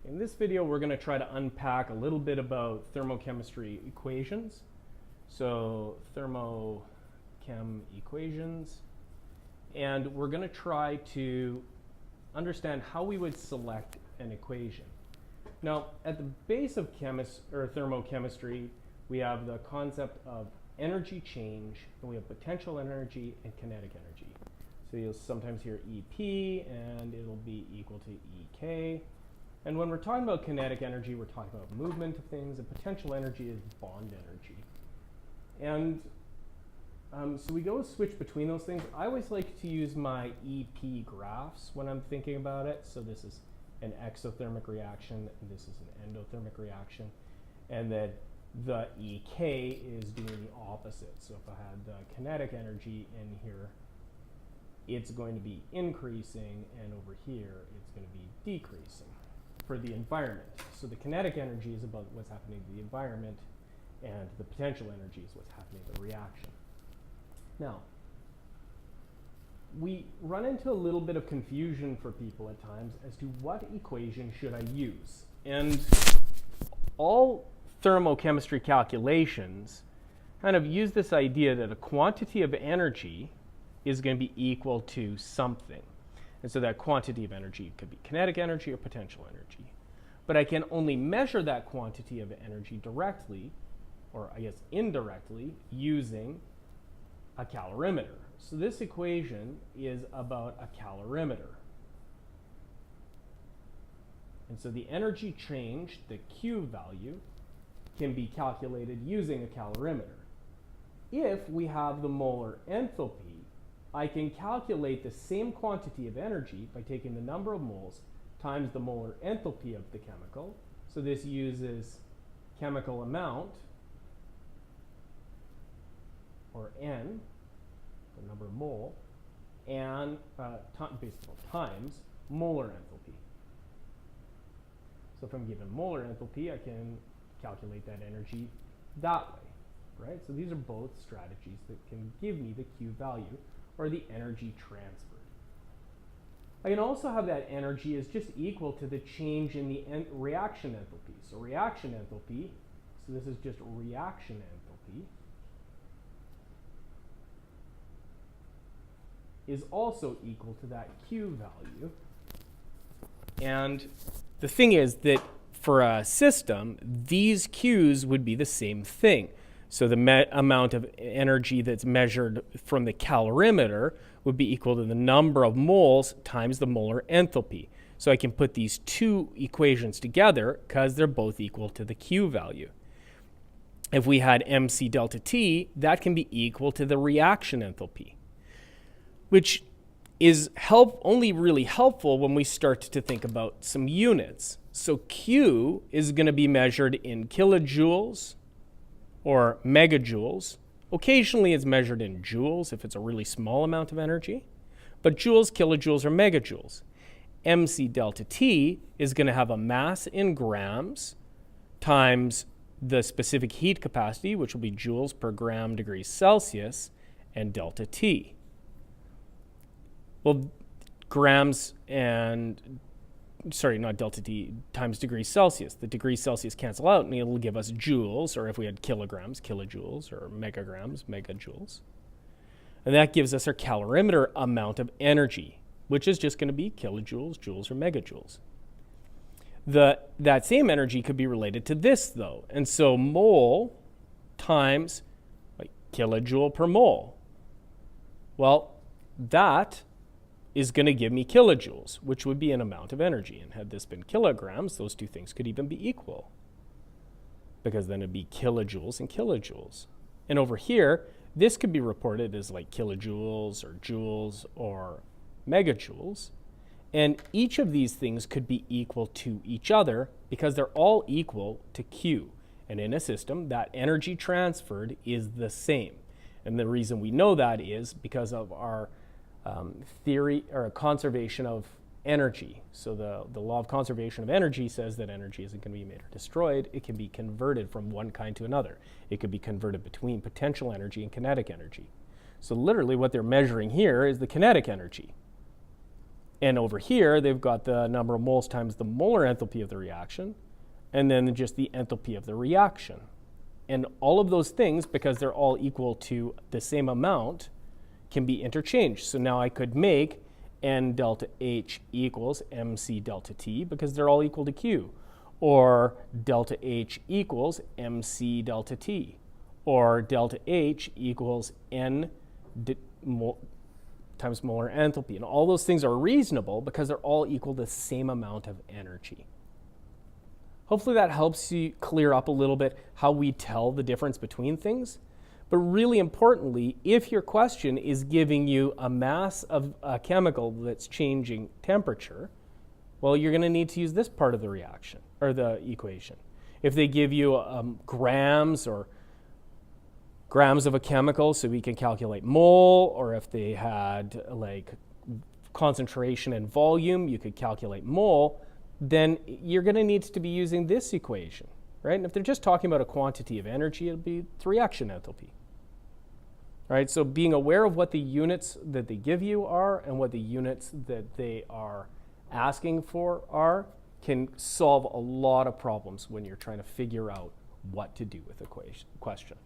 In this video, we're going to try to unpack a little bit about thermochemistry equations. So thermochem equations. And we're going to try to understand how we would select an equation. Now, at the base of thermochemistry, we have the concept of energy change, and we have potential energy and kinetic energy. So you'll sometimes hear EP, and it'll be equal to EK. And when we're talking about kinetic energy, we're talking about movement of things, and potential energy is bond energy. And so we go switch between those things. I always like to use my EP graphs when I'm thinking about it. So this is an exothermic reaction, and this is an endothermic reaction. And then the EK is doing the opposite. So if I had the kinetic energy in here, it's going to be increasing, and over here, it's going to be decreasing for the environment. So the kinetic energy is about what's happening to the environment, and the potential energy is what's happening to the reaction. Now, we run into a little bit of confusion for people at times as to what equation should I use. And all thermochemistry calculations kind of use this idea that a quantity of energy is going to be equal to something. And so that quantity of energy could be kinetic energy or potential energy. But I can only measure that quantity of energy directly, or I guess indirectly, using a calorimeter. So this equation is about a calorimeter. And so the energy change, the Q value, can be calculated using a calorimeter. If we have the molar enthalpy, I can calculate the same quantity of energy by taking the number of moles times the molar enthalpy of the chemical. So this uses chemical amount, or N, the number of mole, and basically times molar enthalpy. So if I'm given molar enthalpy, I can calculate that energy that way, right? So these are both strategies that can give me the Q value, or the energy transferred. I can also have that energy is just equal to the change in the reaction enthalpy. So reaction enthalpy, so this is just reaction enthalpy, is also equal to that Q value. And the thing is that for a system, these Qs would be the same thing. So the amount of energy that's measured from the calorimeter would be equal to the number of moles times the molar enthalpy. So I can put these two equations together because they're both equal to the Q value. If we had MC delta T, that can be equal to the reaction enthalpy, which is only really helpful when we start to think about some units. So Q is going to be measured in kilojoules or megajoules. Occasionally it's measured in joules if it's a really small amount of energy, but joules, kilojoules, or megajoules. MC delta T is going to have a mass in grams times the specific heat capacity, which will be joules per gram degrees Celsius, and delta T. Well, grams and not delta T, times degrees Celsius. The degrees Celsius cancel out, and it'll give us joules, or if we had kilograms, kilojoules, or megagrams, megajoules. And that gives us our calorimeter amount of energy, which is just going to be kilojoules, joules, or megajoules. That same energy could be related to this, though. And so mole times kilojoule per mole. Well, that is going to give me kilojoules, which would be an amount of energy. And had this been kilograms, those two things could even be equal, because then it'd be kilojoules and kilojoules. And over here, this could be reported as like kilojoules or joules or megajoules. And each of these things could be equal to each other because they're all equal to Q. And in a system, that energy transferred is the same. And the reason we know that is because of our theory or conservation of energy. So the law of conservation of energy says that energy isn't going to be made or destroyed. It can be converted from one kind to another. It could be converted between potential energy and kinetic energy. So literally what they're measuring here is the kinetic energy. And over here, they've got the number of moles times the molar enthalpy of the reaction, and then just the enthalpy of the reaction. And all of those things, because they're all equal to the same amount, can be interchanged. So now I could make N delta H equals MC delta T because they're all equal to Q. Or delta H equals MC delta T. Or delta H equals N times molar enthalpy. And all those things are reasonable because they're all equal to the same amount of energy. Hopefully that helps you clear up a little bit how we tell the difference between things. But really importantly, if your question is giving you a mass of a chemical that's changing temperature, well, you're going to need to use this part of the reaction, or the equation. If they give you grams of a chemical, so we can calculate mole, or if they had like concentration and volume, you could calculate mole, then you're going to need to be using this equation, right? And if they're just talking about a quantity of energy, it'll be the reaction enthalpy. Right? So being aware of what the units that they give you are and what the units that they are asking for are can solve a lot of problems when you're trying to figure out what to do with a question.